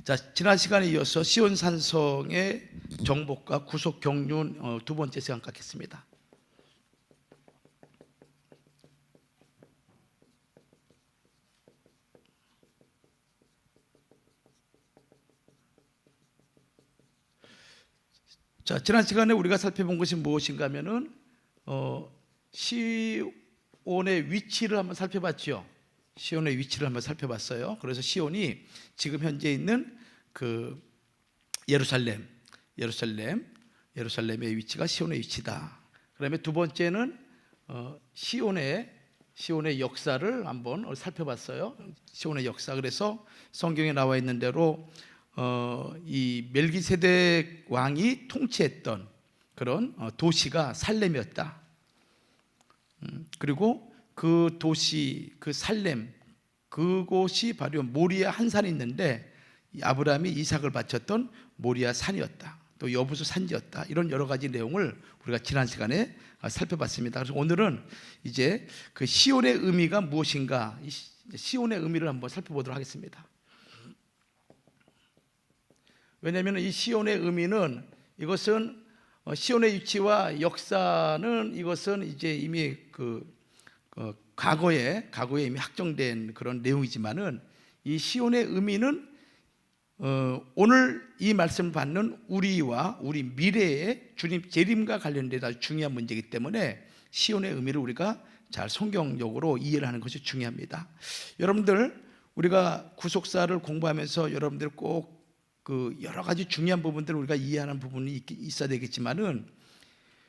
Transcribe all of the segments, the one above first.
자, 지난 시간에 이어서 시온 산성의 정복과 구속 경륜 두 번째 시간 갖겠습니다. 자, 지난 시간에 우리가 살펴본 것이 무엇인가 하면은 시온의 위치를 한번 살펴봤죠. 시온의 위치를 한번 살펴봤어요. 그래서 시온이 지금 현재 있는 그 예루살렘의 위치가 시온의 위치다. 그다음에 두 번째는 시온의 역사를 한번 살펴봤어요. 시온의 역사. 그래서 성경에 나와 있는 대로 이 멜기세덱 왕이 통치했던 그런 도시가 살렘이었다. 그리고 그 도시, 그 살렘, 그곳이 바로 모리아 한 산이 있는데 아브라함이 이삭을 바쳤던 모리아 산이었다. 또 여부수 산지였다. 이런 여러 가지 내용을 우리가 지난 시간에 살펴봤습니다. 그래서 오늘은 이제 그 시온의 의미가 무엇인가, 시온의 의미를 한번 살펴보도록 하겠습니다. 왜냐하면 이 시온의 의미는, 이것은 시온의 위치와 역사는 이것은 이제 이미 과거에 이미 확정된 그런 내용이지만은, 이 시온의 의미는 오늘 이 말씀을 받는 우리와 우리 미래의 주님 재림과 관련된 아주 중요한 문제이기 때문에 시온의 의미를 우리가 잘 성경적으로 이해를 하는 것이 중요합니다. 여러분들, 우리가 구속사를 공부하면서 여러분들 꼭 그 여러 가지 중요한 부분들을 우리가 이해하는 부분이 있어야 되겠지만은,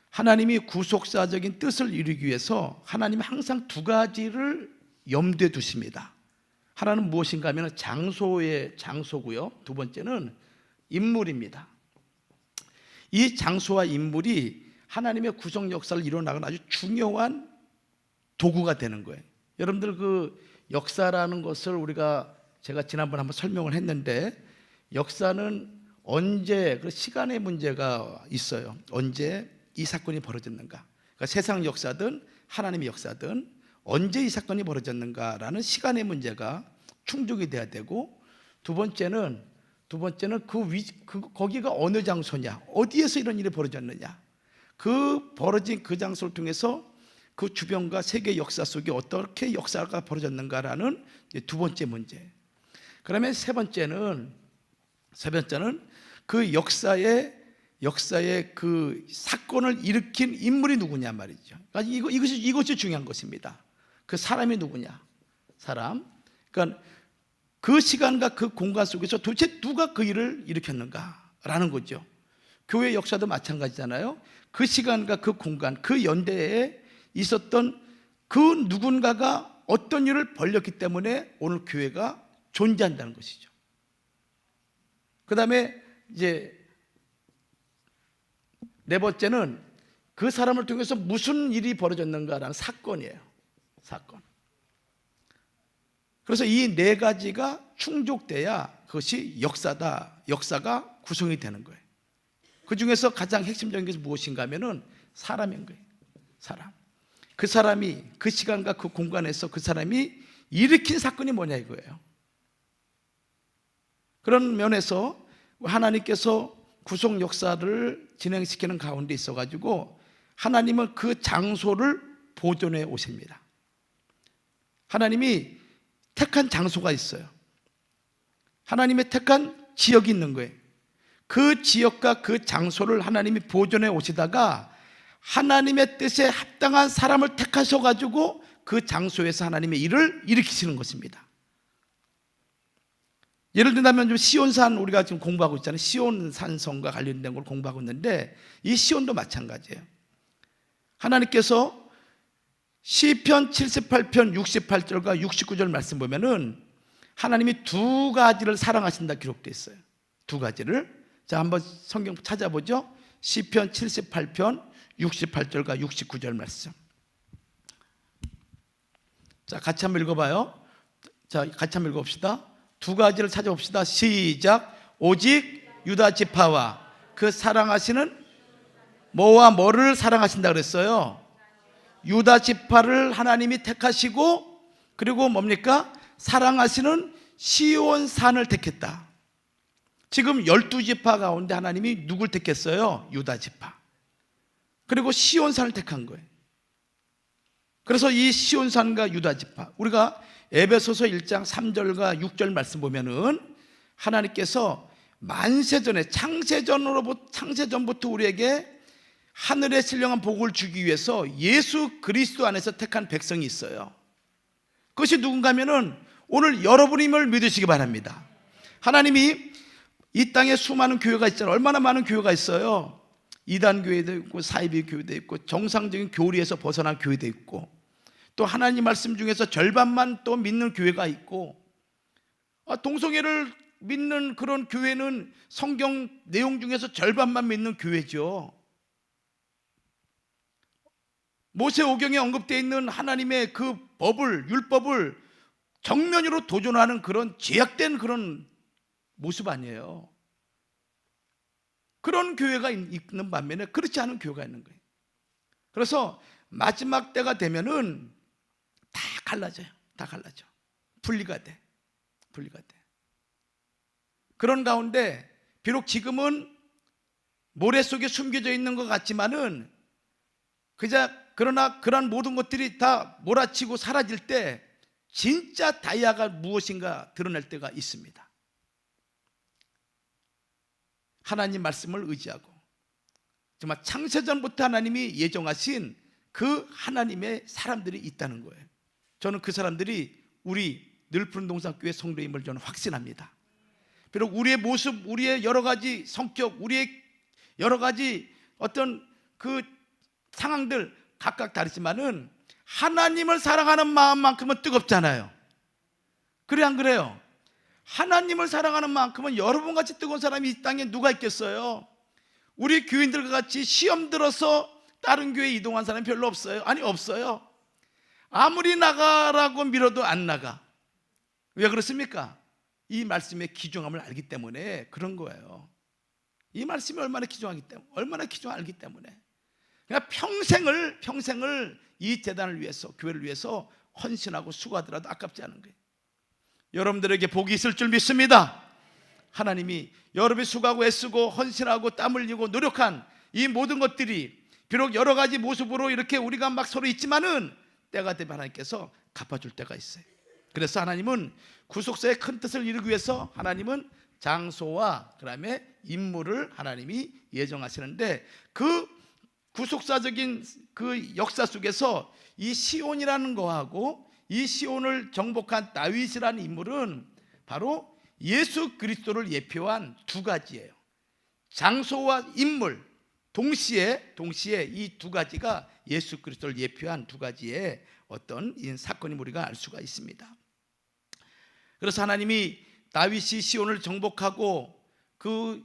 하나님이 구속사적인 뜻을 이루기 위해서 하나님이 항상 두 가지를 염두에 두십니다. 하나는 무엇인가 하면 장소고요. 두 번째는 인물입니다. 이 장소와 인물이 하나님의 구속 역사를 이뤄나가는 아주 중요한 도구가 되는 거예요. 여러분들, 그 역사라는 것을 제가 지난번에 한번 설명을 했는데, 역사는 언제, 그 시간의 문제가 있어요. 언제 이 사건이 벌어졌는가. 그러니까 세상 역사든 하나님의 역사든 언제 이 사건이 벌어졌는가라는 시간의 문제가 충족이 돼야 되고, 두 번째는 거기가 어느 장소냐, 어디에서 이런 일이 벌어졌느냐, 그 벌어진 그 장소를 통해서 그 주변과 세계 역사 속에 어떻게 역사가 벌어졌는가라는 두 번째 문제. 그러면 세 번째는 그 역사의 그 사건을 일으킨 인물이 누구냐 말이죠. 그러니까 이것이 중요한 것입니다. 그 사람이 누구냐, 사람. 그러니까 그 시간과 그 공간 속에서 도대체 누가 그 일을 일으켰는가라는 거죠. 교회 역사도 마찬가지잖아요. 그 시간과 그 공간, 그 연대에 있었던 그 누군가가 어떤 일을 벌였기 때문에 오늘 교회가 존재한다는 것이죠. 그 다음에 이제 네 번째는 그 사람을 통해서 무슨 일이 벌어졌는가라는 사건이에요. 사건. 그래서 이 네 가지가 충족돼야 그것이 역사다. 역사가 구성이 되는 거예요. 그 중에서 가장 핵심적인 것이 무엇인가 하면은 사람인 거예요. 사람. 그 사람이 그 시간과 그 공간에서 그 사람이 일으킨 사건이 뭐냐 이거예요. 그런 면에서 하나님께서 구속 역사를 진행시키는 가운데 있어가지고 하나님은 그 장소를 보존해 오십니다. 하나님이 택한 장소가 있어요. 하나님의 택한 지역이 있는 거예요. 그 지역과 그 장소를 하나님이 보존해 오시다가 하나님의 뜻에 합당한 사람을 택하셔가지고 그 장소에서 하나님의 일을 일으키시는 것입니다. 예를 들면 좀 시온산, 우리가 지금 공부하고 있잖아요. 시온산성과 관련된 걸 공부하고 있는데, 이 시온도 마찬가지예요. 하나님께서 시편 78편 68절과 69절 말씀 보면은 하나님이 두 가지를 사랑하신다 기록되어 있어요. 두 가지를. 자, 한번 성경 찾아보죠. 시편 78편 68절과 69절 말씀. 자, 같이 한번 읽어봐요. 자, 같이 한번 읽어봅시다. 두 가지를 찾아봅시다. 시작. 오직 유다 지파와 그 사랑하시는 뭐와 뭐를 사랑하신다 그랬어요? 유다 지파를 하나님이 택하시고, 그리고 뭡니까? 사랑하시는 시온산을 택했다. 지금 12지파 가운데 하나님이 누굴 택했어요? 유다 지파. 그리고 시온산을 택한 거예요. 그래서 이 시온산과 유다 지파, 우리가 에베소서 1장 3절과 6절 말씀 보면은 하나님께서 만세전에 창세전부터 우리에게 하늘의 신령한 복을 주기 위해서 예수 그리스도 안에서 택한 백성이 있어요. 그것이 누군가 하면은 오늘 여러분임을 믿으시기 바랍니다. 하나님이 이 땅에 수많은 교회가 있잖아요. 얼마나 많은 교회가 있어요. 이단 교회도 있고 사이비 교회도 있고 정상적인 교리에서 벗어난 교회도 있고 또 하나님 말씀 중에서 절반만 또 믿는 교회가 있고, 동성애를 믿는 그런 교회는 성경 내용 중에서 절반만 믿는 교회죠. 모세오경에 언급되어 있는 하나님의 그 법을, 율법을 정면으로 도전하는 그런 제약된 그런 모습 아니에요. 그런 교회가 있는 반면에 그렇지 않은 교회가 있는 거예요. 그래서 마지막 때가 되면은 다 갈라져요. 다 갈라져. 분리가 돼. 그런 가운데 비록 지금은 모래 속에 숨겨져 있는 것 같지만은 그러나 그런 모든 것들이 다 몰아치고 사라질 때 진짜 다이아가 무엇인가 드러날 때가 있습니다. 하나님 말씀을 의지하고 정말 창세전부터 하나님이 예정하신 그 하나님의 사람들이 있다는 거예요. 저는 그 사람들이 우리 늘푸른 동산교회 성도임을 저는 확신합니다. 비록 우리의 모습, 우리의 여러 가지 성격, 우리의 여러 가지 어떤 그 상황들 각각 다르지만은 하나님을 사랑하는 마음만큼은 뜨겁잖아요. 그래 안 그래요? 하나님을 사랑하는 만큼은 여러분같이 뜨거운 사람이 이 땅에 누가 있겠어요? 우리 교인들과 같이 시험 들어서 다른 교회에 이동한 사람이 별로 없어요. 아니 없어요. 아무리 나가라고 밀어도 안 나가. 왜 그렇습니까? 이 말씀의 귀중함을 알기 때문에 그런 거예요. 이 말씀이 얼마나 귀중하기 때문에, 얼마나 귀중하기 때문에 그러니까 평생을 이 재단을 위해서, 교회를 위해서 헌신하고 수고하더라도 아깝지 않은 거예요. 여러분들에게 복이 있을 줄 믿습니다. 하나님이 여러분이 수고하고 애쓰고 헌신하고 땀 흘리고 노력한 이 모든 것들이 비록 여러 가지 모습으로 이렇게 우리가 막 서로 있지만은 때가 되면 하나님께서 갚아줄 때가 있어요. 그래서 하나님은 구속사의 큰 뜻을 이루기 위해서 하나님은 장소와 그다음에 인물을 하나님이 예정하시는데 그 구속사적인 그 역사 속에서 이 시온이라는 거하고 이 시온을 정복한 다윗이라는 인물은 바로 예수 그리스도를 예표한 두 가지예요. 장소와 인물 동시에 이 두 가지가 예수 그리스도를 예표한 두 가지의 어떤 사건임 우리가 알 수가 있습니다. 그래서 하나님이 다윗이 시온을 정복하고 그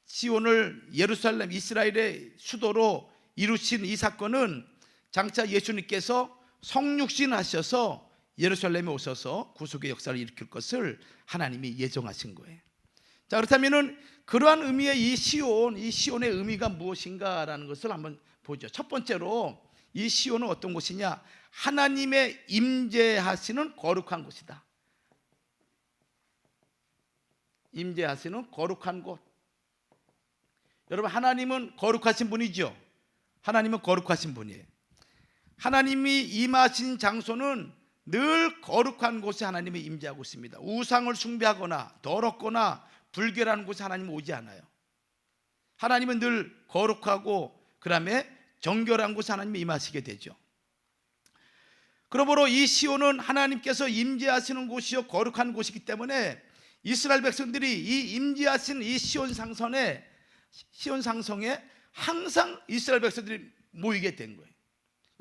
시온을 예루살렘 이스라엘의 수도로 이루신 이 사건은 장차 예수님께서 성육신 하셔서 예루살렘에 오셔서 구속의 역사를 일으킬 것을 하나님이 예정하신 거예요. 자, 그렇다면은 그러한 의미의 이 시온의 의미가 무엇인가라는 것을 한번 보죠. 첫 번째로 이 시온은 어떤 곳이냐? 하나님의 임재하시는 거룩한 곳이다. 임재하시는 거룩한 곳. 여러분, 하나님은 거룩하신 분이죠. 하나님은 거룩하신 분이에요. 하나님이 임하신 장소는 늘 거룩한 곳에 하나님이 임재하고 있습니다. 우상을 숭배하거나 더럽거나 불결한 곳에 하나님은 오지 않아요. 하나님은 늘 거룩하고 그 다음에 정결한 곳에 하나님이 임하시게 되죠. 그러므로 이 시온은 하나님께서 임재하시는 곳이요 거룩한 곳이기 때문에 이스라엘 백성들이 이 임재하신 이 시온 상성에 항상 이스라엘 백성들이 모이게 된 거예요.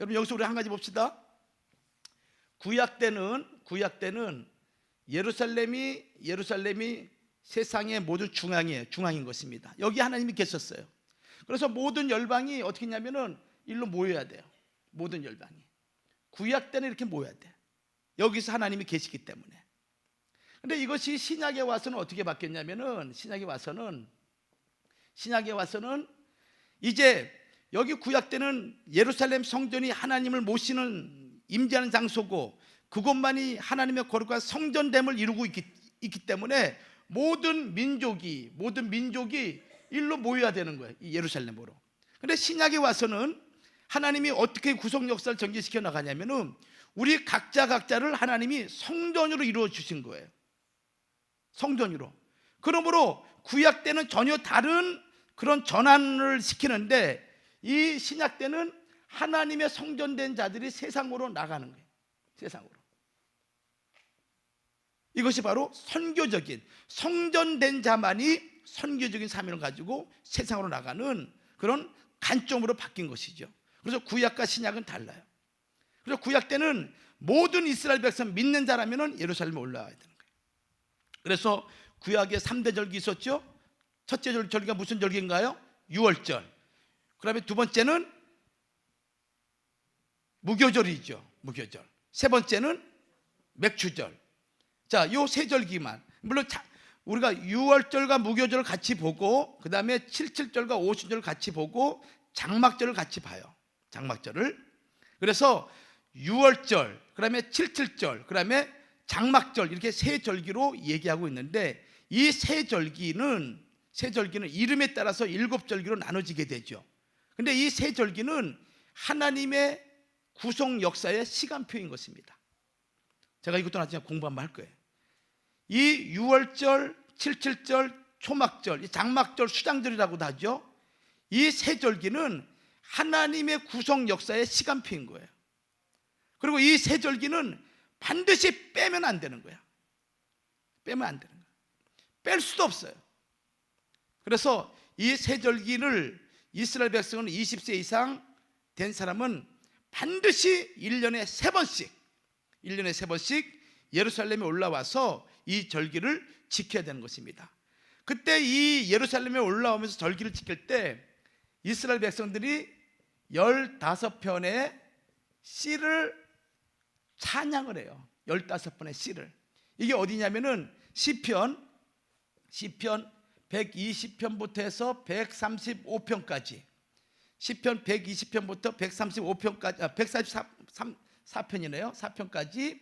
여러분, 여기서 우리 한 가지 봅시다. 구약 때는 예루살렘이 세상의 모든 중앙인 것입니다. 여기 하나님이 계셨어요. 그래서 모든 열방이 어떻게 했냐면은 일로 모여야 돼요. 모든 열방이 구약 때는 이렇게 모여야 돼. 여기서 하나님이 계시기 때문에. 근데 이것이 신약에 와서는 어떻게 바뀌었냐면은 신약에 와서는 이제 여기 구약 때는 예루살렘 성전이 하나님을 모시는 임재하는 장소고 그곳만이 하나님의 거룩한 성전됨을 이루고 있기 때문에 모든 민족이 일로 모여야 되는 거예요. 이 예루살렘으로. 근데 신약에 와서는 하나님이 어떻게 구속 역사를 전개시켜 나가냐면은 우리 각자를 하나님이 성전으로 이루어 주신 거예요. 성전으로. 그러므로 구약 때는 전혀 다른 그런 전환을 시키는데 이 신약 때는 하나님의 성전된 자들이 세상으로 나가는 거예요. 세상으로. 이것이 바로 선교적인, 성전된 자만이 선교적인 사명을 가지고 세상으로 나가는 그런 관점으로 바뀐 것이죠. 그래서 구약과 신약은 달라요. 그래서 구약 때는 모든 이스라엘 백성 믿는 자라면 예루살렘에 올라와야 되는 거예요. 그래서 구약에 3대 절기 있었죠. 첫째 절기가 무슨 절기인가요? 유월절. 그 다음에 두 번째는 무교절이죠. 무교절. 세 번째는 맥주절. 자, 요 세 절기만. 물론 우리가 유월절과 무교절을 같이 보고 그 다음에 칠칠절과 오순절을 같이 보고 장막절을 같이 봐요. 장막절을. 그래서 유월절, 그 다음에 칠칠절, 그 다음에 장막절 이렇게 세 절기로 얘기하고 있는데 이 세 절기는 이름에 따라서 7절기로 나눠지게 되죠. 근데 이 세 절기는 하나님의 구속 역사의 시간표인 것입니다. 제가 이것도 나중에 공부 한번 할 거예요. 이 유월절, 칠칠절, 초막절, 장막절, 수장절이라고도 하죠. 이 세 절기는 하나님의 구속 역사의 시간표인 거예요. 그리고 이 세 절기는 반드시 빼면 안 되는 거야. 빼면 안 되는 거야. 뺄 수도 없어요. 그래서 이 세 절기를 이스라엘 백성은 20세 이상 된 사람은 반드시 1년에 3번씩 예루살렘에 올라와서 이 절기를 지켜야 되는 것입니다. 그때 이 예루살렘에 올라오면서 절기를 지킬 때 이스라엘 백성들이 15편의 시를 찬양을 해요. 15편의 시를. 이게 어디냐면은 시편 120편부터 해서 135편까지, 시편 120편부터 135편까지, 144편이네요. 4편까지.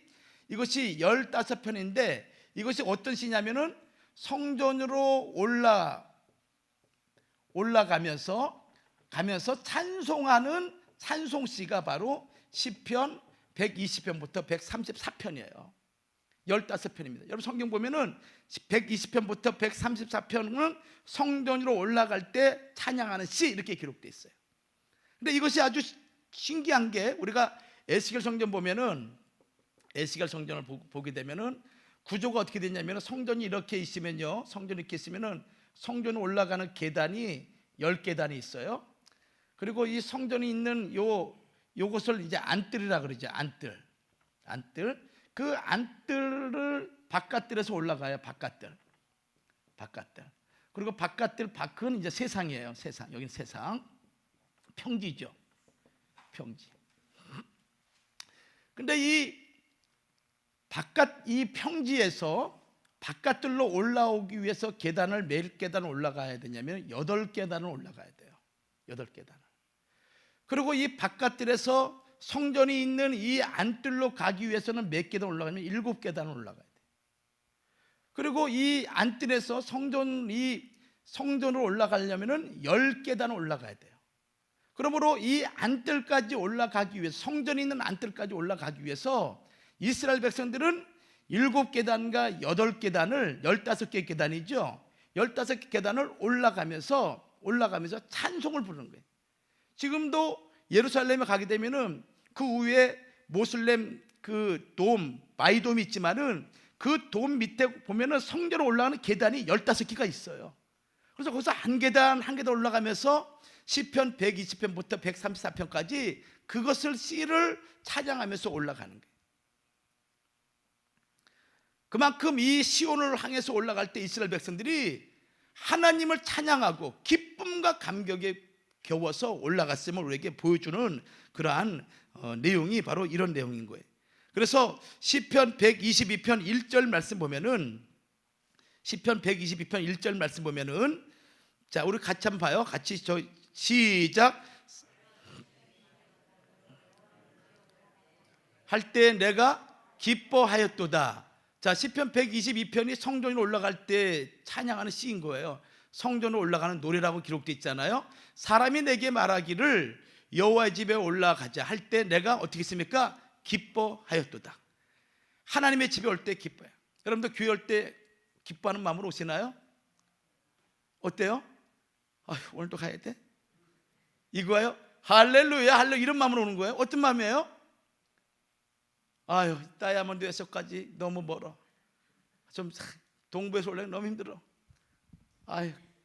이것이 15편인데 이것이 어떤 시냐면은 성전으로 올라가면서 찬송하는 찬송시가 바로 시편 120편부터 134편이에요. 15편입니다. 여러분 성경 보면은 120편부터 134편은 성전으로 올라갈 때 찬양하는 시 이렇게 기록되어 있어요. 근데 이것이 아주 신기한 게 우리가 에스겔 성전 보면은 에스겔 성전을 보게 되면은 구조가 어떻게 되냐면 성전이 이렇게 있으면요. 성전이 이렇게 있으면은 성전에 올라가는 계단이 10계단이 있어요. 그리고 이 성전이 있는 요것을 이제 안뜰이라 그러죠. 안뜰. 그 안뜰을 바깥뜰에서 올라가요. 바깥뜰. 그리고 바깥뜰 밖은 이제 세상이에요. 세상. 여기는 세상. 평지죠. 평지. 근데 이 평지에서 바깥들로 올라오기 위해서 몇 계단을 올라가야 되냐면 8계단을 올라가야 돼요. 8계단을. 그리고 이 바깥들에서 성전이 있는 이 안뜰로 가기 위해서는 몇 계단 올라가면 7계단을 올라가야 돼요. 그리고 이 안뜰에서 성전으로 올라가려면 10계단을 올라가야 돼요. 그러므로 이 안뜰까지 올라가기 위해서, 성전이 있는 안뜰까지 올라가기 위해서 이스라엘 백성들은 7계단과 8계단을 15개 계단이죠. 15개 계단을 올라가면서 찬송을 부르는 거예요. 지금도 예루살렘에 가게 되면은 그 위에 모슬렘 그 마이돔이 있지만은 그 돔 밑에 보면은 성전으로 올라가는 계단이 15개가 있어요. 그래서 거기서 한 계단 올라가면서 시편 120편부터 134편까지 그것을 시를 찬양하면서 올라가는 거예요. 그만큼 이 시온을 향해서 올라갈 때 이스라엘 백성들이 하나님을 찬양하고 기쁨과 감격에 겨워서 올라갔음을 우리에게 보여주는 그러한 내용이 바로 이런 내용인 거예요. 그래서 시편 122편 1절 말씀 보면은 시편 122편 1절 말씀 보면은 자, 우리 같이 한번 봐요. 같이 시작. 할 때 내가 기뻐하였도다. 자, 시편 122편이 성전으로 올라갈 때 찬양하는 시인 거예요. 성전으로 올라가는 노래라고 기록되어 있잖아요. 사람이 내게 말하기를 여호와의 집에 올라가자 할 때 내가 어떻게 했습니까? 기뻐하였도다. 하나님의 집에 올 때 기뻐요. 여러분들 교회 올 때 기뻐하는 마음으로 오시나요? 어때요? 오늘도 가야 돼? 이거예요? 할렐루야 할렐루야 이런 마음으로 오는 거예요? 어떤 마음이에요? 다이아몬드에서까지 너무 멀어. 좀 동부에서 올라가기 너무 힘들어.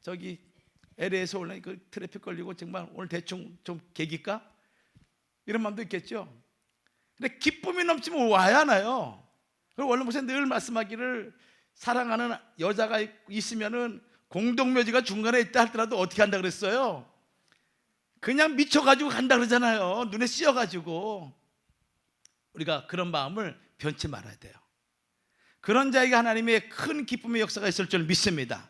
저기 LA에서 올라가니 그 트래픽 걸리고 정말 오늘 대충 좀 개길까? 이런 마음도 있겠죠. 근데 기쁨이 넘치면 와야 하나요? 그리고 원래 목사님 늘 말씀하기를 사랑하는 여자가 있으면은 공동묘지가 중간에 있다 할더라도 어떻게 한다 그랬어요? 그냥 미쳐가지고 간다 그러잖아요. 눈에 씌어가지고. 우리가 그런 마음을 변치 말아야 돼요. 그런 자에게 하나님의 큰 기쁨의 역사가 있을 줄 믿습니다.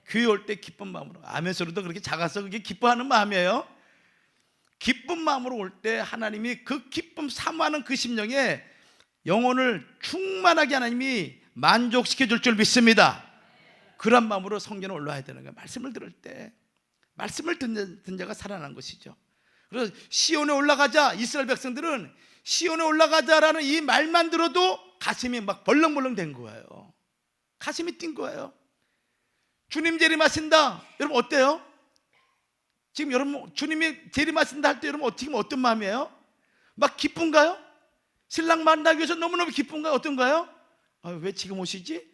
교회 올 때 기쁜 마음으로, 아멘 소리도 그렇게 작아서 그게 기뻐하는 마음이에요. 기쁜 마음으로 올 때 하나님이 그 기쁨 사모하는 그 심령에 영혼을 충만하게 하나님이 만족시켜 줄 줄 믿습니다. 그런 마음으로 성전에 올라와야 되는 거예요. 말씀을 들을 때 말씀을 듣는 자가 살아난 것이죠. 그래서 시온에 올라가자, 이스라엘 백성들은 시온에 올라가자라는 이 말만 들어도 가슴이 막 벌렁벌렁 된 거예요. 가슴이 뛴 거예요. 주님 재림하신다. 여러분 어때요? 지금 여러분 주님이 재림하신다 할 때 여러분 어떤 마음이에요? 막 기쁜가요? 신랑 만나기 위해서 너무너무 기쁜가요? 어떤가요? 왜 지금 오시지?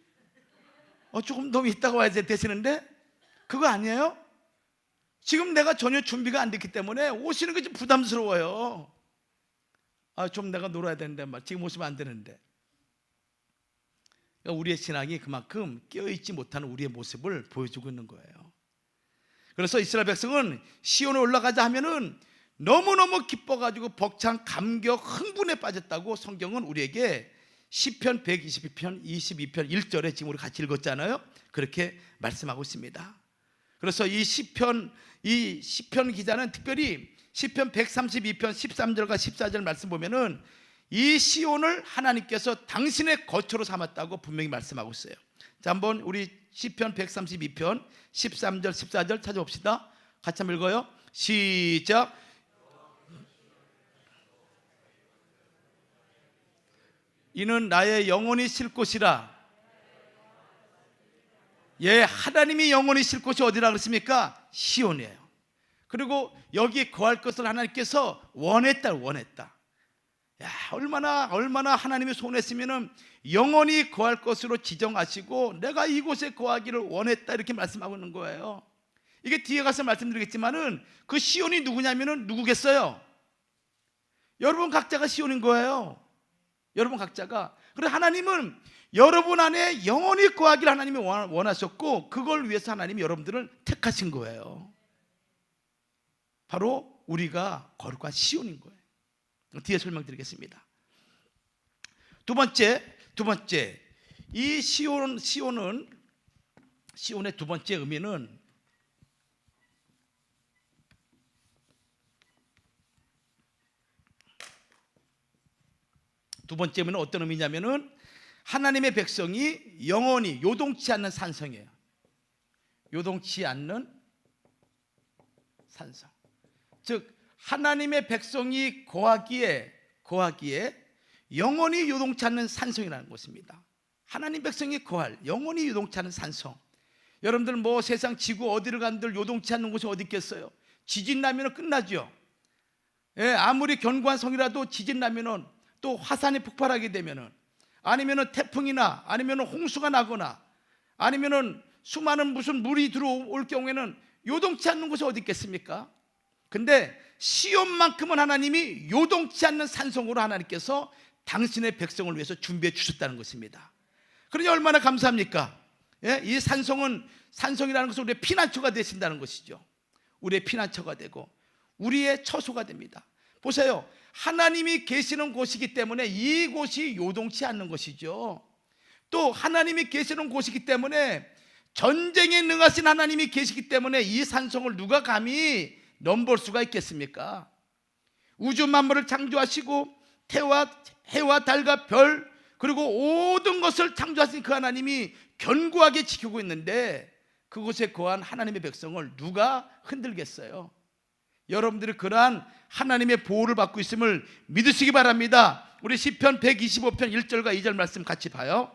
조금 더 있다가 와야 되시는데? 그거 아니에요? 지금 내가 전혀 준비가 안 됐기 때문에 오시는 게 좀 부담스러워요. 좀 내가 놀아야 되는데 지금 오시면 안 되는데. 그러니까 우리의 신앙이 그만큼 깨어있지 못하는 우리의 모습을 보여주고 있는 거예요. 그래서 이스라엘 백성은 시온에 올라가자 하면은 너무너무 기뻐가지고 벅찬 감격 흥분에 빠졌다고 성경은 우리에게 시편 122편 22편 1절에 지금 우리 같이 읽었잖아요. 그렇게 말씀하고 있습니다. 그래서 이 시편 기자는 특별히 시편 132편 13절과 14절 말씀 보면은 이 시온을 하나님께서 당신의 거처로 삼았다고 분명히 말씀하고 있어요. 자, 한번 우리 시편 132편 13절 14절 찾아봅시다. 같이 한번 읽어요. 시작. 이는 나의 영혼이 쉴 곳이라. 하나님이 영혼이 쉴 곳이 어디라 그랬습니까? 시온이에요. 그리고 여기 거할 것을 하나님께서 원했다. 얼마나 하나님이 손했으면은 영원히 거할 것으로 지정하시고 내가 이곳에 거하기를 원했다 이렇게 말씀하고 있는 거예요. 이게 뒤에 가서 말씀드리겠지만은 그 시온이 누구냐면은 누구겠어요? 여러분 각자가 시온인 거예요. 여러분 각자가. 그래서 하나님은 여러분 안에 영원히 거하기를 하나님이 원하셨고 그걸 위해서 하나님이 여러분들을 택하신 거예요. 바로 우리가 거룩한 시온인 거예요. 뒤에 설명드리겠습니다. 두 번째 이 시온의 두 번째 의미는 어떤 의미냐면은 하나님의 백성이 영원히 요동치 않는 산성이에요. 요동치 않는 산성. 즉 하나님의 백성이 거하기에 영원히 요동치 않는 산성이라는 것입니다. 하나님 백성이 거할 영원히 요동치 않는 산성. 여러분들 세상 지구 어디를 간들 요동치 않는 곳이 어디 있겠어요? 지진 나면 끝나죠. 아무리 견고한 성이라도 지진 나면은 또 화산이 폭발하게 되면은 아니면은 태풍이나 아니면은 홍수가 나거나 아니면은 수많은 무슨 물이 들어올 경우에는 요동치 않는 곳이 어디 있겠습니까? 근데 시온만큼은 하나님이 요동치 않는 산성으로 하나님께서 당신의 백성을 위해서 준비해 주셨다는 것입니다. 그러니 얼마나 감사합니까? 이 산성이라는 것은 우리의 피난처가 되신다는 것이죠. 우리의 피난처가 되고 우리의 처소가 됩니다. 보세요. 하나님이 계시는 곳이기 때문에 이곳이 요동치 않는 것이죠. 또 하나님이 계시는 곳이기 때문에 전쟁에 능하신 하나님이 계시기 때문에 이 산성을 누가 감히 넘볼 수가 있겠습니까? 우주 만물을 창조하시고 해와 달과 별 그리고 모든 것을 창조하신 그 하나님이 견고하게 지키고 있는데 그곳에 거한 하나님의 백성을 누가 흔들겠어요? 여러분들이 그러한 하나님의 보호를 받고 있음을 믿으시기 바랍니다. 우리 시편 125편 1절과 2절 말씀 같이 봐요.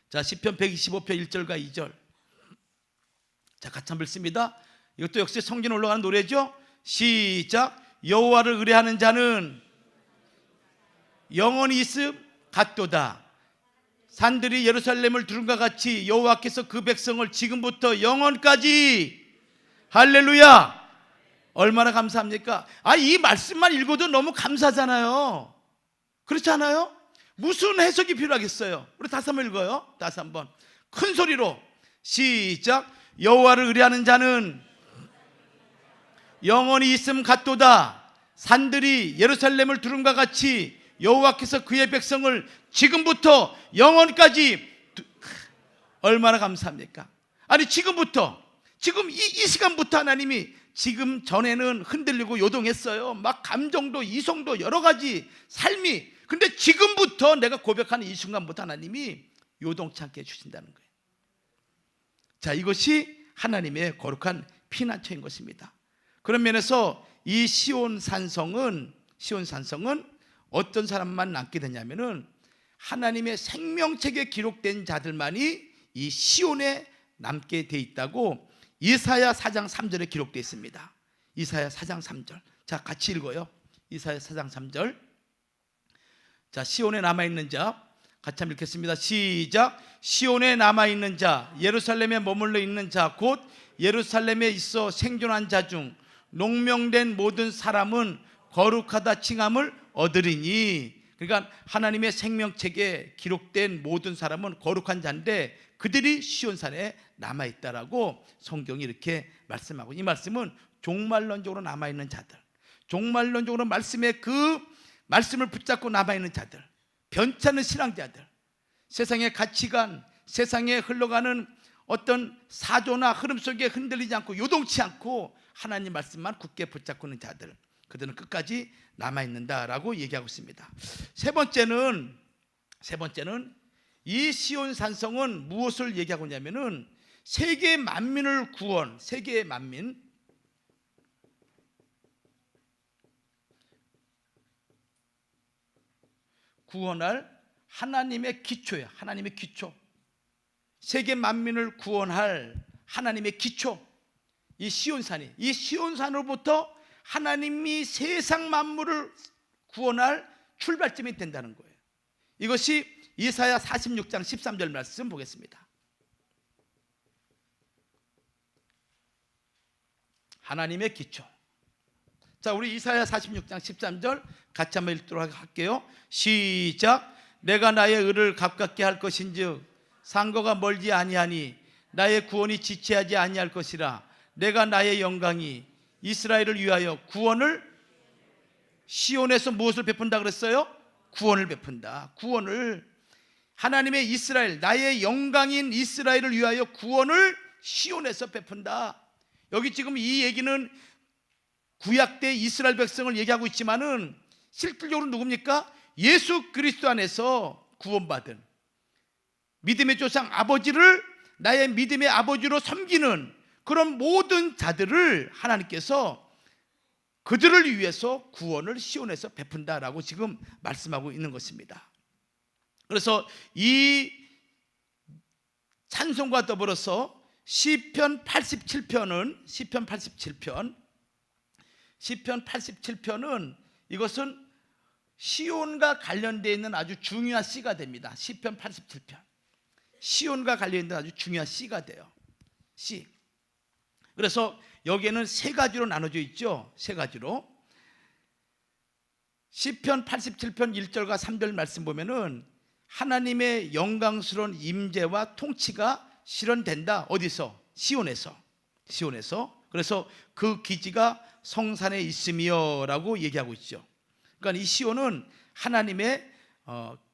자, 시편 125편 1절과 2절. 자, 같이 한번 읽습니다. 이것도 역시 성경에 올라가는 노래죠. 시작. 여호와를 의뢰하는 자는 영원히 있음 같도다. 산들이 예루살렘을 두른과 같이 여호와께서 그 백성을 지금부터 영원까지. 할렐루야. 얼마나 감사합니까? 이 말씀만 읽어도 너무 감사하잖아요. 그렇지 않아요? 무슨 해석이 필요하겠어요? 우리 다시 한번 읽어요. 다시 한번 큰 소리로 시작. 여호와를 의뢰하는 자는 영원히 있음 같도다. 산들이 예루살렘을 두른과 같이 여호와께서 그의 백성을 지금부터 영원까지. 얼마나 감사합니까? 아니 지금부터, 지금 이 시간부터 하나님이, 지금 전에는 흔들리고 요동했어요. 막 감정도 이성도 여러 가지 삶이, 근데 지금부터 내가 고백하는 이 순간부터 하나님이 요동치 않게 해주신다는 거예요. 자, 이것이 하나님의 거룩한 피난처인 것입니다. 그런 면에서 이 시온 산성은 어떤 사람만 남게 되냐면은 하나님의 생명책에 기록된 자들만이 이 시온에 남게 돼 있다고 이사야 4장 3절에 기록되어 있습니다. 이사야 4장 3절. 자, 같이 읽어요. 이사야 4장 3절. 자, 시온에 남아있는 자 같이 한번 읽겠습니다. 시작. 시온에 남아있는 자, 예루살렘에 머물러 있는 자, 곧 예루살렘에 있어 생존한 자 중 농명된 모든 사람은 거룩하다 칭함을 얻으리니. 그러니까 하나님의 생명책에 기록된 모든 사람은 거룩한 자인데 그들이 시온산에 남아있다라고 성경이 이렇게 말씀하고, 이 말씀은 종말론적으로 남아있는 자들, 종말론적으로 그 말씀을 붙잡고 남아있는 자들, 변찮은 신앙자들, 세상의 가치관, 세상에 흘러가는 어떤 사조나 흐름 속에 흔들리지 않고 요동치 않고 하나님 말씀만 굳게 붙잡고 있는 자들, 그들은 끝까지 남아있는다라고 얘기하고 있습니다. 세 번째는 이 시온 산성은 무엇을 얘기하고 있냐면은 세계 만민을 세계 만민 구원할 하나님의 기초예요. 하나님의 기초. 세계 만민을 구원할 하나님의 기초. 이 시온산으로부터 하나님이 세상 만물을 구원할 출발점이 된다는 거예요. 이것이 이사야 46장 13절 말씀 보겠습니다. 하나님의 기초. 자, 우리 이사야 46장 13절 같이 한번 읽도록 할게요. 시작. 내가 나의 의를 가깝게 할 것인즉 상거가 멀지 아니하니 나의 구원이 지체하지 아니할 것이라. 내가 나의 영광이 이스라엘을 위하여 구원을, 시온에서 무엇을 베푼다 그랬어요? 구원을 베푼다. 구원을, 하나님의 이스라엘, 나의 영광인 이스라엘을 위하여 구원을 시온에서 베푼다. 여기 지금 이 얘기는 구약 때 이스라엘 백성을 얘기하고 있지만은 실질적으로 누굽니까? 예수 그리스도 안에서 구원받은 믿음의 조상 아버지를 나의 믿음의 아버지로 섬기는 그런 모든 자들을 하나님께서 그들을 위해서 구원을 시온에서 베푼다라고 지금 말씀하고 있는 것입니다. 그래서 이 찬송과 더불어서 시편 87편은 이것은 시온과 관련되어 있는 아주 중요한 시가 됩니다. 시편 87편. 시온과 관련된 아주 중요한 시가 돼요. 시. 그래서 여기에는 세 가지로 나눠져 있죠. 세 가지로. 시편 87편 1절과 3절 말씀 보면은 하나님의 영광스러운 임재와 통치가 실현된다. 어디서? 시온에서. 그래서 그 기지가 성산에 있으며 라고 얘기하고 있죠. 그러니까 이 시온은 하나님의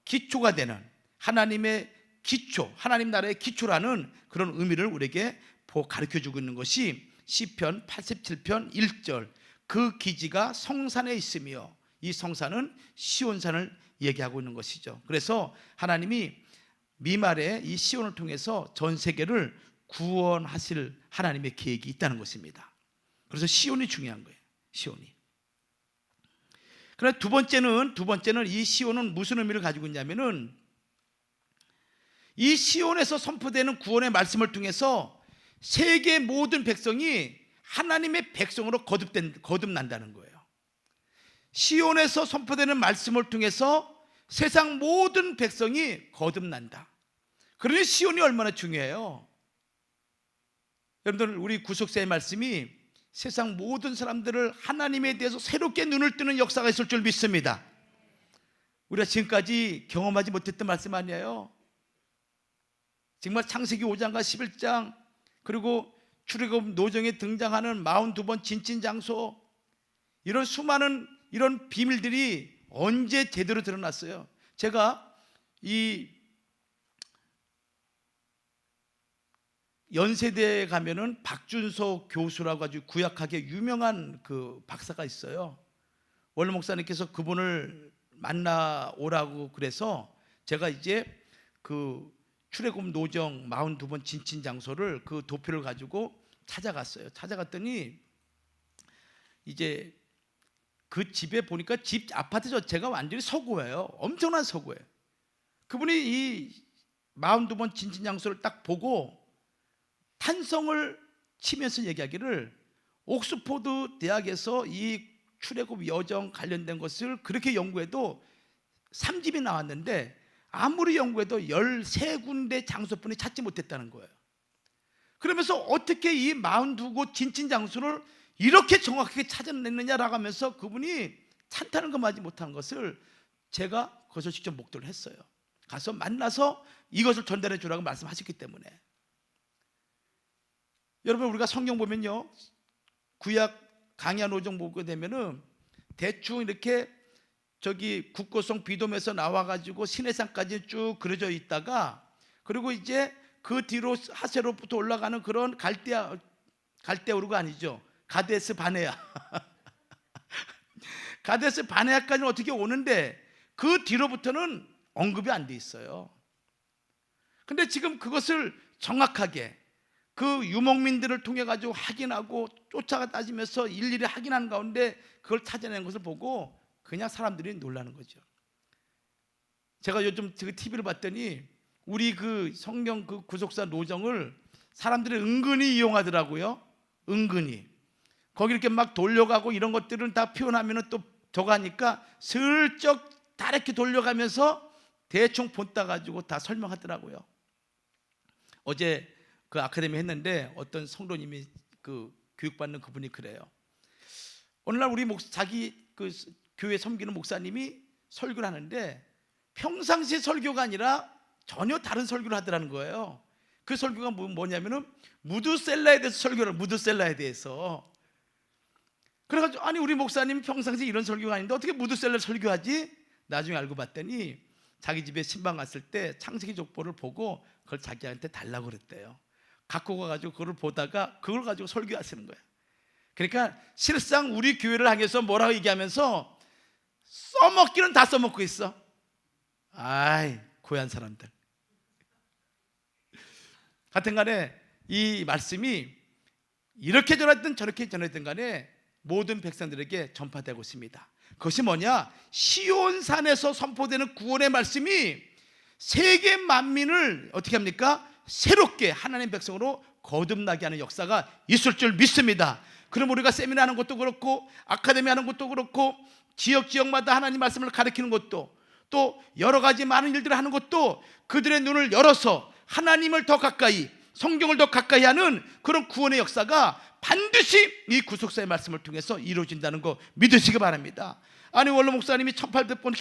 기초가 되는, 하나님의 기초, 하나님 나라의 기초라는 그런 의미를 우리에게 가르쳐주고 있는 것이 시편 87편 1절. 그 기지가 성산에 있으며, 이 성산은 시온산을 얘기하고 있는 것이죠. 그래서 하나님이 미말의 이 시온을 통해서 전 세계를 구원하실 하나님의 계획이 있다는 것입니다. 그래서 시온이 중요한 거예요. 시온이. 그러나 두 번째는 이 시온은 무슨 의미를 가지고 있냐면은 이 시온에서 선포되는 구원의 말씀을 통해서 세계 모든 백성이 하나님의 백성으로 거듭난다는 거예요. 시온에서 선포되는 말씀을 통해서 세상 모든 백성이 거듭난다. 그러니 시온이 얼마나 중요해요. 여러분들, 우리 구속사의 말씀이 세상 모든 사람들을 하나님에 대해서 새롭게 눈을 뜨는 역사가 있을 줄 믿습니다. 우리가 지금까지 경험하지 못했던 말씀 아니에요. 정말 창세기 5장과 11장, 그리고 출애굽 노정에 등장하는 42번 진친장소, 이런 수많은 이런 비밀들이 언제 제대로 드러났어요. 제가 이 연세대에 가면은 박준서 교수라고 아주 구약학에 유명한 그 박사가 있어요. 원로 목사님께서 그분을 만나 오라고 그래서 제가 이제 그 출애굽 노정 42번 진친장소를 그 도표를 가지고 찾아갔어요. 찾아갔더니 이제 그 집에 보니까 집 아파트 자체가 완전히 서구예요. 엄청난 서구예요. 그분이 이 42번 진친장소를 딱 보고 탄성을 치면서 얘기하기를, 옥스포드 대학에서 이 출애굽 여정 관련된 것을 그렇게 연구해도 3집이 나왔는데 아무리 연구해도 13군데 장소뿐이 찾지 못했다는 거예요. 그러면서 어떻게 이 42곳 진친장소를 이렇게 정확하게 찾아냈느냐라고 하면서 그분이 찬탄을 금하지 못한 것을 제가 거기서 직접 목도를 했어요. 가서 만나서 이것을 전달해 주라고 말씀하셨기 때문에. 여러분, 우리가 성경 보면요, 구약 강야 노정 보게 되면은 대충 이렇게 저기 국고성 비돔에서 나와가지고 시내산까지 쭉 그려져 있다가, 그리고 이제 그 뒤로 하세로부터 올라가는 그런 갈대우르가 아니죠, 가데스 바네아 가데스 바네아까지는 어떻게 오는데 그 뒤로부터는 언급이 안 돼 있어요. 근데 지금 그것을 정확하게 그 유목민들을 통해 가지고 확인하고 쫓아가 따지면서 일일이 확인하는 가운데 그걸 찾아낸 것을 보고 그냥 사람들이 놀라는 거죠. 제가 요즘 그 TV를 봤더니 우리 그 성경 그 구속사 노정을 사람들이 은근히 이용하더라고요. 은근히 거기 이렇게 막 돌려가고 이런 것들은 다 표현하면은 또 저거 하니까 슬쩍 다르게 돌려가면서 대충 본따 가지고 다 설명하더라고요. 어제 그 아카데미 했는데 어떤 성도님이 그 교육받는 그분이 그래요. 오늘날 우리 자기 그 교회 섬기는 목사님이 설교를 하는데 평상시 설교가 아니라 전혀 다른 설교를 하더라는 거예요. 그 설교가 뭐냐면은 무드셀라에 대해서 설교를, 무드셀라에 대해서. 그래가지고 아니 우리 목사님 평상시 이런 설교가 아닌데 어떻게 무드셀라를 설교하지? 나중에 알고 봤더니 자기 집에 신방 갔을 때 창세기 족보를 보고 그걸 자기한테 달라고 그랬대요. 갖고 가가지고 그걸 보다가 그걸 가지고 설교하시는 거예요. 그러니까 실상 우리 교회를 향해서 뭐라고 얘기하면서 써먹기는 다 써먹고 있어. 아이 고얀 사람들. 하여튼 간에 이 말씀이 이렇게 전하든 저렇게 전하든 간에 모든 백성들에게 전파되고 있습니다. 그것이 뭐냐? 시온산에서 선포되는 구원의 말씀이 세계 만민을 어떻게 합니까? 새롭게 하나님 백성으로 거듭나게 하는 역사가 있을 줄 믿습니다. 그럼 우리가 세미나 하는 것도 그렇고 아카데미 하는 것도 그렇고 지역마다 하나님 말씀을 가르치는 것도 또 여러 가지 많은 일들을 하는 것도 그들의 눈을 열어서 하나님을 더 가까이, 성경을 더 가까이 하는 그런 구원의 역사가 반드시 이 구속사의 말씀을 통해서 이루어진다는 거 믿으시기 바랍니다. 아니 원로 목사님이 1800번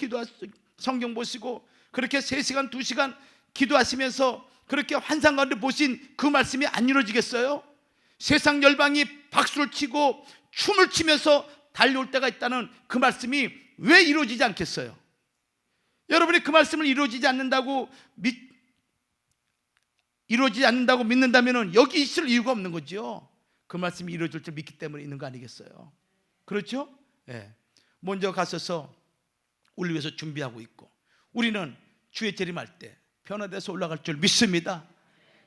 성경 보시고 그렇게 3시간 2시간 기도하시면서 그렇게 환상 가운데 보신 그 말씀이 안 이루어지겠어요? 세상 열방이 박수를 치고 춤을 치면서 달려올 때가 있다는 그 말씀이 왜 이루어지지 않겠어요? 여러분이 그 말씀을 이루어지지 않는다고 믿는다면 여기 있을 이유가 없는 거죠. 그 말씀이 이루어질 줄 믿기 때문에 있는 거 아니겠어요? 그렇죠? 예. 먼저 가셔서 우리 위해서 준비하고 있고 우리는 주의 재림할 때 변화돼서 올라갈 줄 믿습니다.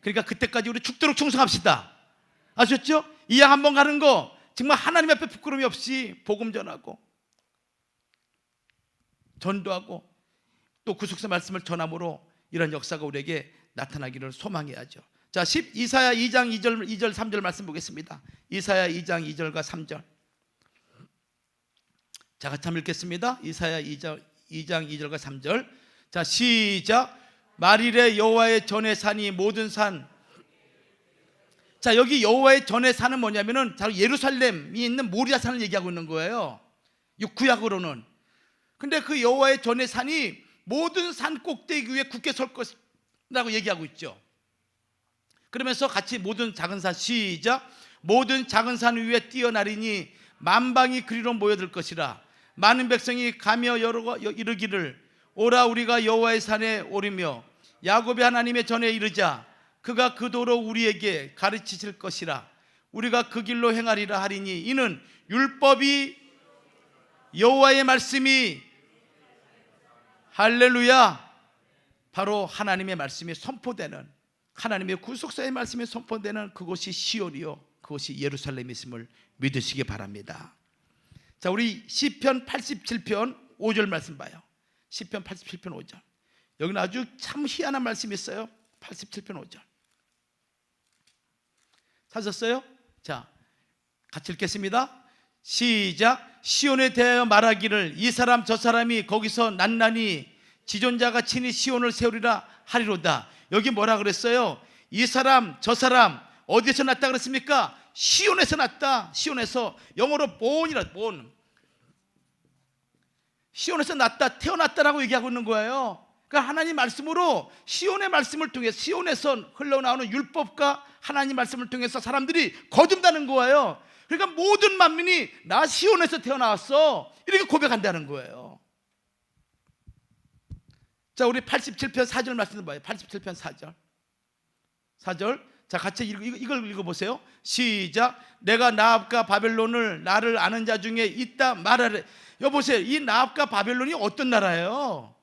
그러니까 그때까지 우리 죽도록 충성합시다. 아셨죠? 이 양 한번 가는 거 정말 하나님 앞에 부끄러움이 없이 복음 전하고 전도하고 또 구속사 말씀을 전함으로 이런 역사가 우리에게 나타나기를 소망해야죠. 자, 이사야 2장 2절 3절 말씀 보겠습니다. 이사야 2장 2절과 3절. 자, 같이 한번 읽겠습니다. 이사야 2장 2절과 3절. 자, 시작. 말일에 여호와의 전에 산이 모든 산. 자, 여기 여호와의 전에 산은 뭐냐면은 바로 예루살렘이 있는 모리아 산을 얘기하고 있는 거예요. 구약으로는. 근데 그 여호와의 전에 산이 모든 산 꼭대기 위에 굳게 설 것이라고 얘기하고 있죠. 그러면서 같이 모든 작은 산, 시작. 모든 작은 산 위에 뛰어나리니 만방이 그리로 모여들 것이라. 많은 백성이 가며 이르기를 오라 우리가 여호와의 산에 오르며 야곱의 하나님의 전에 이르자. 그가 그 도로 우리에게 가르치실 것이라. 우리가 그 길로 행하리라 하리니 이는 율법이 여호와의 말씀이 할렐루야 바로 하나님의 말씀이 선포되는 하나님의 구속사의 말씀이 선포되는 그곳이 시온이요 그곳이 예루살렘이 있음을 믿으시기 바랍니다. 자, 우리 시편 87편 5절 말씀 봐요. 시편 87편 5절. 여기는 아주 참 희한한 말씀이 있어요. 87편 5절. 찾았어요? 자, 같이 읽겠습니다. 시작. 시온에 대하여 말하기를 이 사람 저 사람이 거기서 난난이 지존자가 친히 시온을 세우리라 하리로다. 여기 뭐라 그랬어요? 이 사람 저 사람 어디서 났다 그랬습니까? 시온에서 났다. 시온에서 영어로 born이라 born. 시온에서 났다 태어났다라고 얘기하고 있는 거예요. 그러니까 하나님 말씀으로 시온의 말씀을 통해 시온에서 흘러나오는 율법과 하나님 말씀을 통해서 사람들이 거듭나는 거예요. 그러니까 모든 만민이 나 시온에서 태어나왔어 이렇게 고백한다는 거예요. 자, 우리 87편 4절 말씀 좀 봐요. 87편 4절. 자, 같이 이걸 읽어보세요. 시작. 내가 나합과 바벨론을 나를 아는 자 중에 있다 말하래. 여보세요. 이 나합과 바벨론이 어떤 나라예요?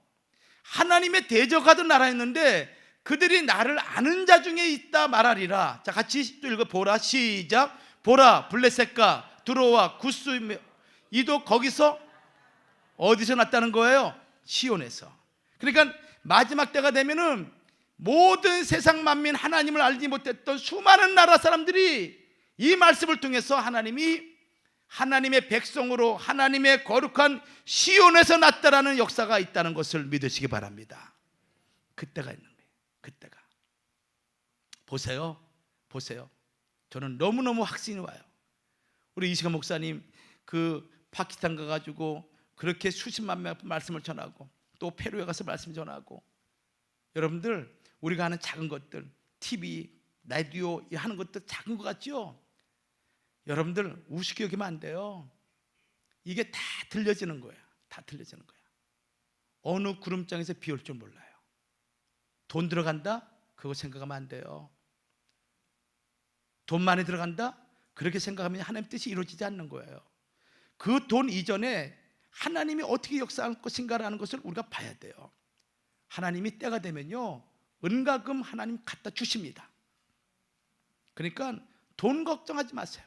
하나님의 대적하던 나라였는데 그들이 나를 아는 자 중에 있다 말하리라. 자, 같이 또 읽어보라. 시작. 보라 블레셋과 두로와 구스 이도 거기서 어디서 났다는 거예요? 시온에서. 그러니까 마지막 때가 되면은 모든 세상 만민 하나님을 알지 못했던 수많은 나라 사람들이 이 말씀을 통해서 하나님의 백성으로 하나님의 거룩한 시온에서 났다라는 역사가 있다는 것을 믿으시기 바랍니다. 그때가 있는 거예요. 그때가. 보세요. 저는 너무너무 확신이 와요. 우리 이시간 목사님 그 파키스탄 가가지고 그렇게 수십만 명 말씀을 전하고 또 페루에 가서 말씀 전하고 여러분들 우리가 하는 작은 것들 TV, 라디오 하는 것도 작은 것 같죠? 여러분들 우습게 여기면 안 돼요. 이게 다 들려지는 거예요. 다 들려지는 거예요. 어느 구름장에서 비 올 줄 몰라요. 돈 들어간다? 그거 생각하면 안 돼요. 돈 많이 들어간다? 그렇게 생각하면 하나님 뜻이 이루어지지 않는 거예요. 그 돈 이전에 하나님이 어떻게 역사할 것인가라는 것을 우리가 봐야 돼요. 하나님이 때가 되면요 은과금 하나님 갖다 주십니다. 그러니까 돈 걱정하지 마세요.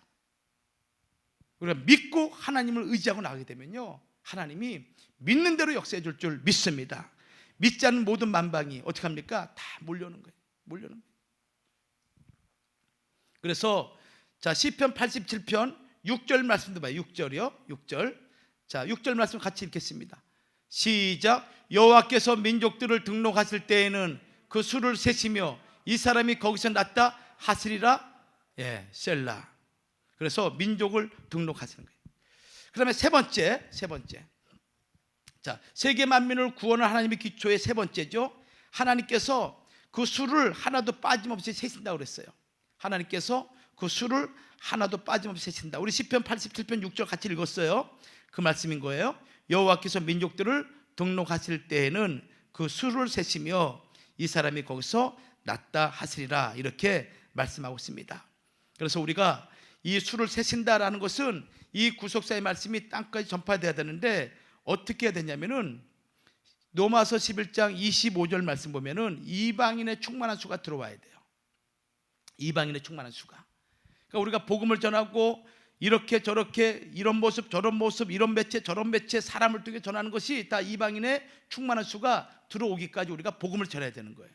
우리가 믿고 하나님을 의지하고 나가게 되면요 하나님이 믿는 대로 역사해 줄 줄 믿습니다. 믿지 않는 모든 만방이 어떻게 합니까? 다 몰려오는 거예요. 몰려오는 거예요. 그래서 자 시편 87편 6절 말씀도 봐요. 6절이요. 6절. 자 6절 말씀 같이 읽겠습니다. 시작. 여호와께서 민족들을 등록하실 때에는 그 수를 세시며 이 사람이 거기서 났다 하시리라. 예, 셀라. 그래서 민족을 등록하시는 거예요. 그다음에 세 번째. 자, 세계 만민을 구원할 하나님의 기초의 세 번째죠. 하나님께서 그 수를 하나도 빠짐없이 세신다고 그랬어요. 하나님께서 그 수를 하나도 빠짐없이 세신다. 우리 시편 87편 6절 같이 읽었어요. 그 말씀인 거예요. 여호와께서 민족들을 등록하실 때에는 그 수를 세시며 이 사람이 거기서 났다 하시리라 이렇게 말씀하고 있습니다. 그래서 우리가 이 수를 세신다라는 것은 이 구속사의 말씀이 땅까지 전파돼야 되는데 어떻게 해야 되냐면은 로마서 11장 25절 말씀 보면은 이방인의 충만한 수가 들어와야 돼요. 이방인의 충만한 수가. 그러니까 우리가 복음을 전하고 이렇게 저렇게 이런 모습 저런 모습 이런 매체 저런 매체 사람을 통해 전하는 것이 다 이방인의 충만한 수가 들어오기까지 우리가 복음을 전해야 되는 거예요.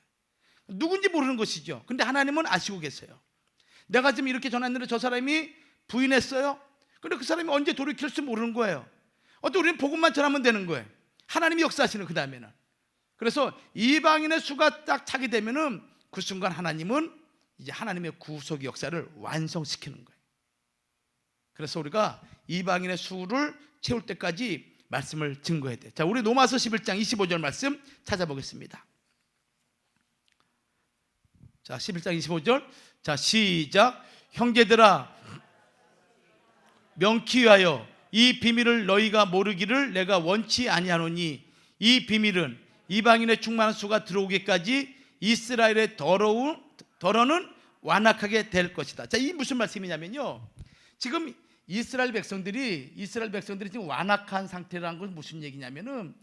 누군지 모르는 것이죠. 근데 하나님은 아시고 계세요. 내가 지금 이렇게 전했는데 저 사람이 부인했어요. 근데 그 사람이 언제 돌이킬지 모르는 거예요. 어떤 우리는 복음만 전하면 되는 거예요. 하나님이 역사하시는 그 다음에는. 그래서 이방인의 수가 딱 차게 되면은 그 순간 하나님은 이제 하나님의 구속의 역사를 완성시키는 거예요. 그래서 우리가 이방인의 수를 채울 때까지 말씀을 증거해야 돼요. 자, 우리 로마서 11장 25절 말씀 찾아보겠습니다. 자, 11장 25절. 자, 시작. 형제들아, 명키 위하여 이 비밀을 너희가 모르기를 내가 원치 아니하노니 이 비밀은 이방인의 충만한 수가 들어오기까지 이스라엘의 더러는 완악하게 될 것이다. 자, 이 무슨 말씀이냐면요, 지금 이스라엘 백성들이 지금 완악한 상태라는 건 무슨 얘기냐면은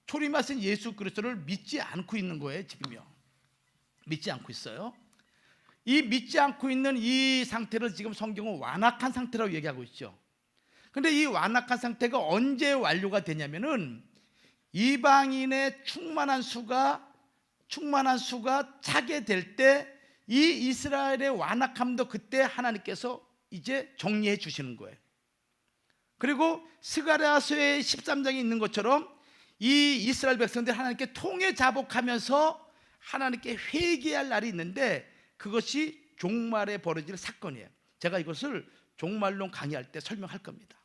초림하신 예수 그리스도를 믿지 않고 있는 거예요. 지금요, 믿지 않고 있어요. 이 믿지 않고 있는 이 상태를 지금 성경은 완악한 상태라고 얘기하고 있죠. 근데 이 완악한 상태가 언제 완료가 되냐면은 이방인의 충만한 수가 차게 될 때 이 이스라엘의 완악함도 그때 하나님께서 이제 정리해 주시는 거예요. 그리고 스가랴서의 13장에 있는 것처럼 이 이스라엘 백성들이 하나님께 통해 자복하면서 하나님께 회개할 날이 있는데 그것이 종말에 벌어질 사건이에요. 제가 이것을 종말론 강의할 때 설명할 겁니다.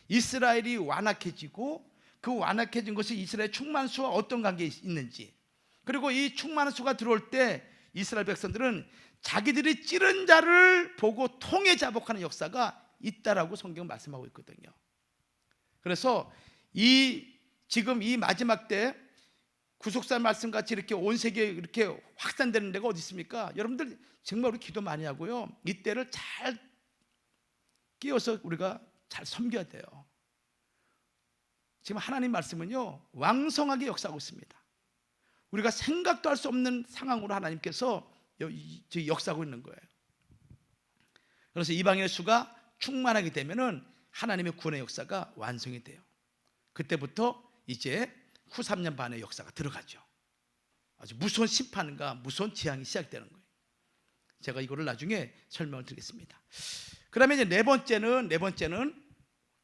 이스라엘이 완악해지고 그 완악해진 것이 이스라엘 충만한 수와 어떤 관계에 있는지, 그리고 이 충만한 수가 들어올 때 이스라엘 백성들은 자기들이 찌른 자를 보고 통해 자복하는 역사가 있다라고 성경은 말씀하고 있거든요. 그래서 지금 이 마지막 때 구속사 말씀같이 이렇게 온 세계에 이렇게 확산되는 데가 어디 있습니까? 여러분들 정말 우리 기도 많이 하고요, 이 때를 잘 끼워서 우리가 잘 섬겨야 돼요. 지금 하나님 말씀은요 왕성하게 역사하고 있습니다. 우리가 생각도 할 수 없는 상황으로 하나님께서 역사하고 있는 거예요. 그래서 이방인의 수가 충만하게 되면은 하나님의 구원의 역사가 완성이 돼요. 그때부터 이제 후 3년 반의 역사가 들어가죠. 아주 무서운 심판과 무서운 재앙이 시작되는 거예요. 제가 이거를 나중에 설명을 드리겠습니다. 그다음에 이제 네 번째는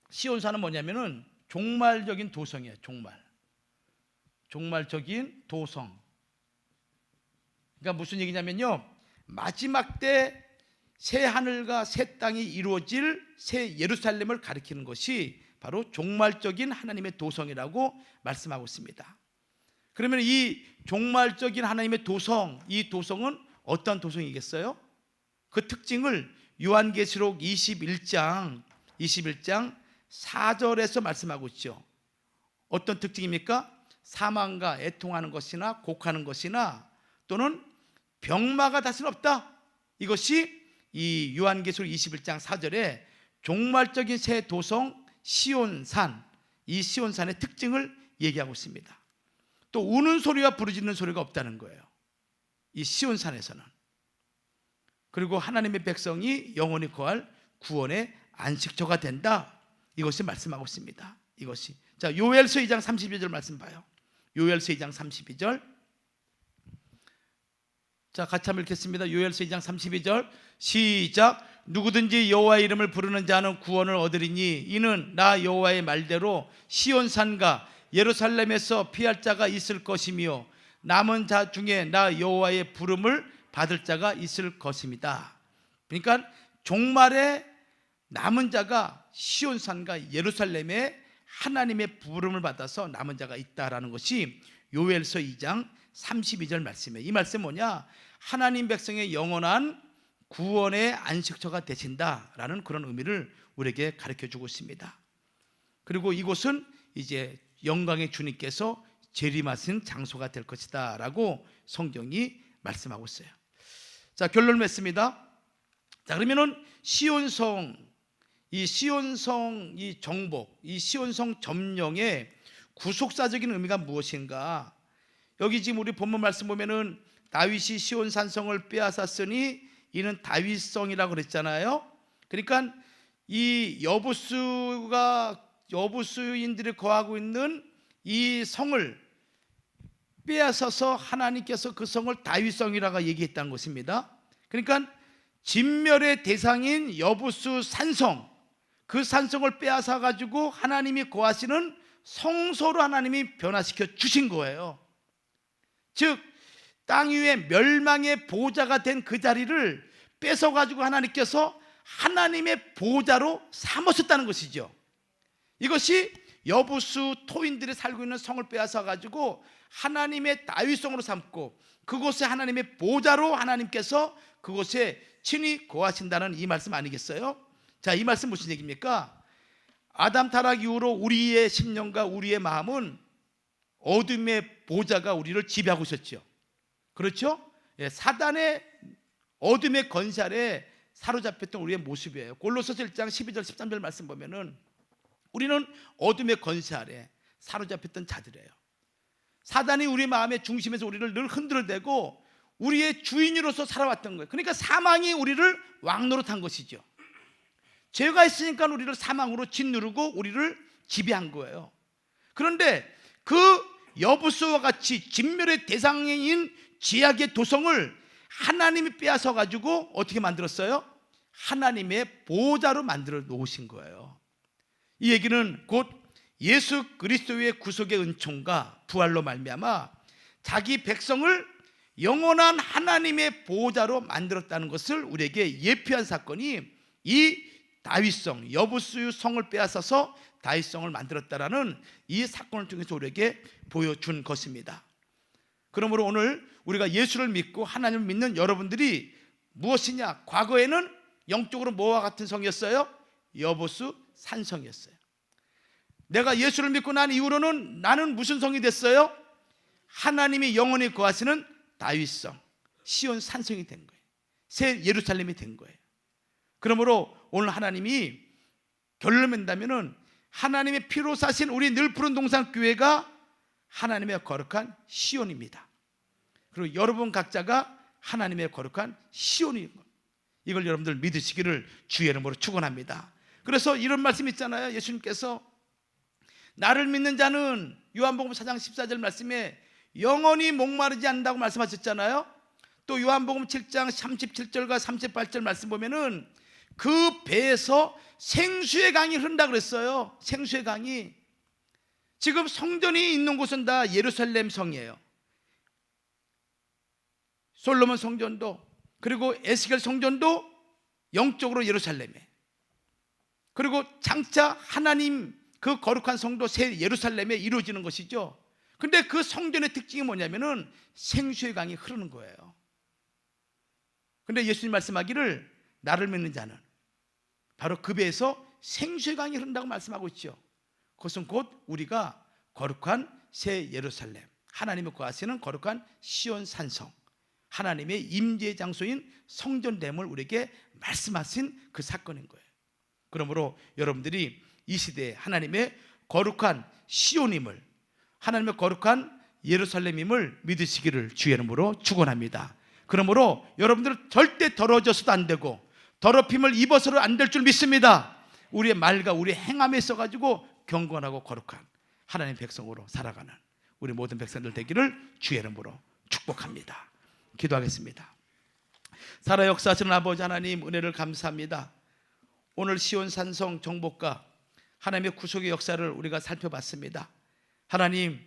시온산은 뭐냐면은 종말적인 도성이에요. 종말적인 도성. 그러니까 무슨 얘기냐면요, 마지막 때 새 하늘과 새 땅이 이루어질 새 예루살렘을 가리키는 것이 바로 종말적인 하나님의 도성이라고 말씀하고 있습니다. 그러면 이 종말적인 하나님의 도성, 이 도성은 어떤 도성이겠어요? 그 특징을 요한계시록 21장 4절에서 말씀하고 있죠. 어떤 특징입니까? 사망과 애통하는 것이나 곡하는 것이나 또는 병마가 다시는 없다. 이것이 이 요한계시록 21장 4절에 종말적인 새 도성 시온산, 이 시온산의 특징을 얘기하고 있습니다. 또 우는 소리와 부르짖는 소리가 없다는 거예요, 이 시온산에서는. 그리고 하나님의 백성이 영원히 거할 구원의 안식처가 된다. 이것이 말씀하고 있습니다. 이것이. 자, 요엘서 2장 32절 말씀 봐요. 요엘서 2장 32절. 자, 같이 한번 읽겠습니다. 요엘서 2장 32절 시작. 누구든지 여호와의 이름을 부르는 자는 구원을 얻으리니 이는 나 여호와의 말대로 시온산과 예루살렘에서 피할 자가 있을 것이며 남은 자 중에 나 여호와의 부름을 받을 자가 있을 것입니다. 그러니까 종말에 남은 자가 시온산과 예루살렘에 하나님의 부름을 받아서 남은 자가 있다라는 것이 요엘서 2장 32절 말씀이에요. 이 말씀 뭐냐? 하나님 백성의 영원한 구원의 안식처가 되신다라는 그런 의미를 우리에게 가르쳐주고 있습니다. 그리고 이곳은 이제 영광의 주님께서 재림하신 장소가 될 것이다 라고 성경이 말씀하고 있어요. 자, 결론을 맺습니다. 자, 그러면은 시온성, 이 정복, 이 시온성 점령의 구속사적인 의미가 무엇인가? 여기 지금 우리 본문 말씀 보면은 다윗이 시온 산성을 빼앗았으니 이는 다윗성이라고 그랬잖아요. 그러니까 이 여부수인들이 거하고 있는 이 성을 빼앗아서 하나님께서 그 성을 다윗성이라고 얘기했다는 것입니다. 그러니까 진멸의 대상인 여부수 산성, 그 산성을 빼앗아 가지고 하나님이 거하시는 성소로 하나님이 변화시켜 주신 거예요. 즉 땅 위에 멸망의 보호자가 된 그 자리를 뺏어 가지고 하나님께서 하나님의 보호자로 삼으셨다는 것이죠. 이것이 여부수 토인들이 살고 있는 성을 빼앗아 가지고 하나님의 다윗성으로 삼고 그곳에 하나님의 보호자로 하나님께서 그곳에 친히 거하신다는 이 말씀 아니겠어요? 자, 이 말씀 무슨 얘기입니까? 아담 타락 이후로 우리의 심령과 우리의 마음은 어둠의 보호자가 우리를 지배하고 있었죠. 그렇죠? 사단의 어둠의 권세 아래 사로잡혔던 우리의 모습이에요. 골로새서 1장 12절 13절 말씀 보면은 우리는 어둠의 권세 아래 사로잡혔던 자들이에요. 사단이 우리 마음의 중심에서 우리를 늘 흔들어대고 우리의 주인으로서 살아왔던 거예요. 그러니까 사망이 우리를 왕노릇한 것이죠. 죄가 있으니까 우리를 사망으로 짓누르고 우리를 지배한 거예요. 그런데 그 여부수와 같이 진멸의 대상인 지약의 도성을 하나님이 빼앗아 가지고 어떻게 만들었어요? 하나님의 보호자로 만들어 놓으신 거예요. 이 얘기는 곧 예수 그리스도의 구속의 은총과 부활로 말미암아 자기 백성을 영원한 하나님의 보호자로 만들었다는 것을 우리에게 예표한 사건이 이 다윗성, 여부수 성을 빼앗아서 다윗성을 만들었다라는 이 사건을 통해서 우리에게 보여준 것입니다. 그러므로 오늘 우리가 예수를 믿고 하나님을 믿는 여러분들이 무엇이냐? 과거에는 영적으로 뭐와 같은 성이었어요? 여부수 산성이었어요. 내가 예수를 믿고 난 이후로는 나는 무슨 성이 됐어요? 하나님이 영원히 거하시는 다윗성, 시온 산성이 된 거예요. 새 예루살렘이 된 거예요. 그러므로 오늘 하나님이 결론을 맺다면은 하나님의 피로 사신 우리 늘 푸른 동산 교회가 하나님의 거룩한 시온입니다. 그리고 여러분 각자가 하나님의 거룩한 시온인 것, 이걸 여러분들 믿으시기를 주의 이름으로 축원합니다. 그래서 이런 말씀 있잖아요. 예수님께서 나를 믿는 자는 요한복음 4장 14절 말씀에 영원히 목마르지 않는다고 말씀하셨잖아요. 또 요한복음 7장 37절과 38절 말씀 보면은 그 배에서 생수의 강이 흐른다 그랬어요. 생수의 강이. 지금 성전이 있는 곳은 다 예루살렘 성이에요. 솔로몬 성전도, 그리고 에스겔 성전도 영적으로 예루살렘에, 그리고 장차 하나님 그 거룩한 성도 새 예루살렘에 이루어지는 것이죠. 근데 그 성전의 특징이 뭐냐면은 생수의 강이 흐르는 거예요. 근데 예수님 말씀하기를 나를 믿는 자는 바로 그 배에서 생수의 강이 흐른다고 말씀하고 있죠. 그것은 곧 우리가 거룩한 새 예루살렘, 하나님의 거하시는 거룩한 시온 산성, 하나님의 임재 장소인 성전됨을 우리에게 말씀하신 그 사건인 거예요. 그러므로 여러분들이 이 시대에 하나님의 거룩한 시온임을, 하나님의 거룩한 예루살렘임을 믿으시기를 주의 이름으로 축원합니다. 그러므로 여러분들은 절대 더러워져서도 안 되고 더럽힘을 입어서도 안 될 줄 믿습니다. 우리의 말과 우리의 행함에 있어가지고 경건하고 거룩한 하나님의 백성으로 살아가는 우리 모든 백성들 되기를 주의 이름으로 축복합니다. 기도하겠습니다. 살아 역사하시는 아버지 하나님, 은혜를 감사합니다. 오늘 시온 산성 정복과 하나님의 구속의 역사를 우리가 살펴봤습니다. 하나님,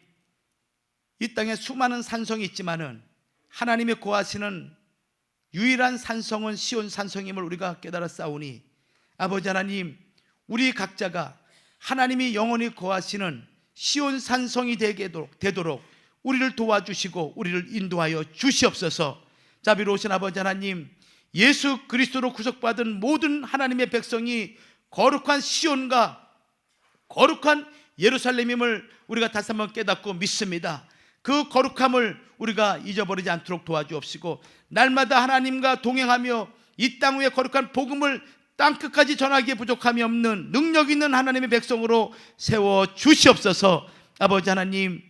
이 땅에 수많은 산성이 있지만은 하나님이 거하시는 유일한 산성은 시온 산성임을 우리가 깨달았사오니 아버지 하나님, 우리 각자가 하나님이 영원히 거하시는 시온 산성이 되도록 우리를 도와주시고 우리를 인도하여 주시옵소서. 자비로우신 아버지 하나님, 예수 그리스도로 구속받은 모든 하나님의 백성이 거룩한 시온과 거룩한 예루살렘임을 우리가 다시 한번 깨닫고 믿습니다. 그 거룩함을 우리가 잊어버리지 않도록 도와주옵시고 날마다 하나님과 동행하며 이 땅 위에 거룩한 복음을 땅끝까지 전하기에 부족함이 없는 능력 있는 하나님의 백성으로 세워 주시옵소서. 아버지 하나님,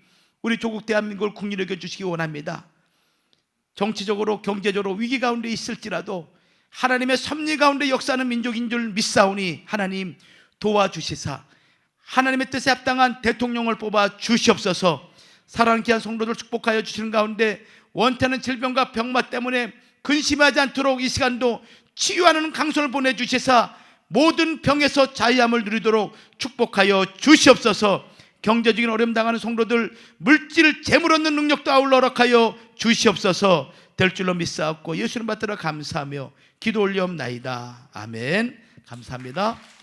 우리 조국 대한민국을 국리를 여겨주시기 원합니다. 정치적으로 경제적으로 위기 가운데 있을지라도 하나님의 섭리 가운데 역사하는 민족인 줄 믿사오니 하나님 도와주시사 하나님의 뜻에 합당한 대통령을 뽑아 주시옵소서. 사랑하는 귀한 성도들 축복하여 주시는 가운데 원태는 질병과 병마 때문에 근심하지 않도록 이 시간도 치유하는 강손을 보내주시사 모든 병에서 자유함을 누리도록 축복하여 주시옵소서. 경제적인 어려움 당하는 성도들 물질 재물 얻는 능력도 아울러 허락하여 주시옵소서. 될 줄로 믿사옵고 예수님 받들어 감사하며 기도 올리옵나이다. 아멘. 감사합니다.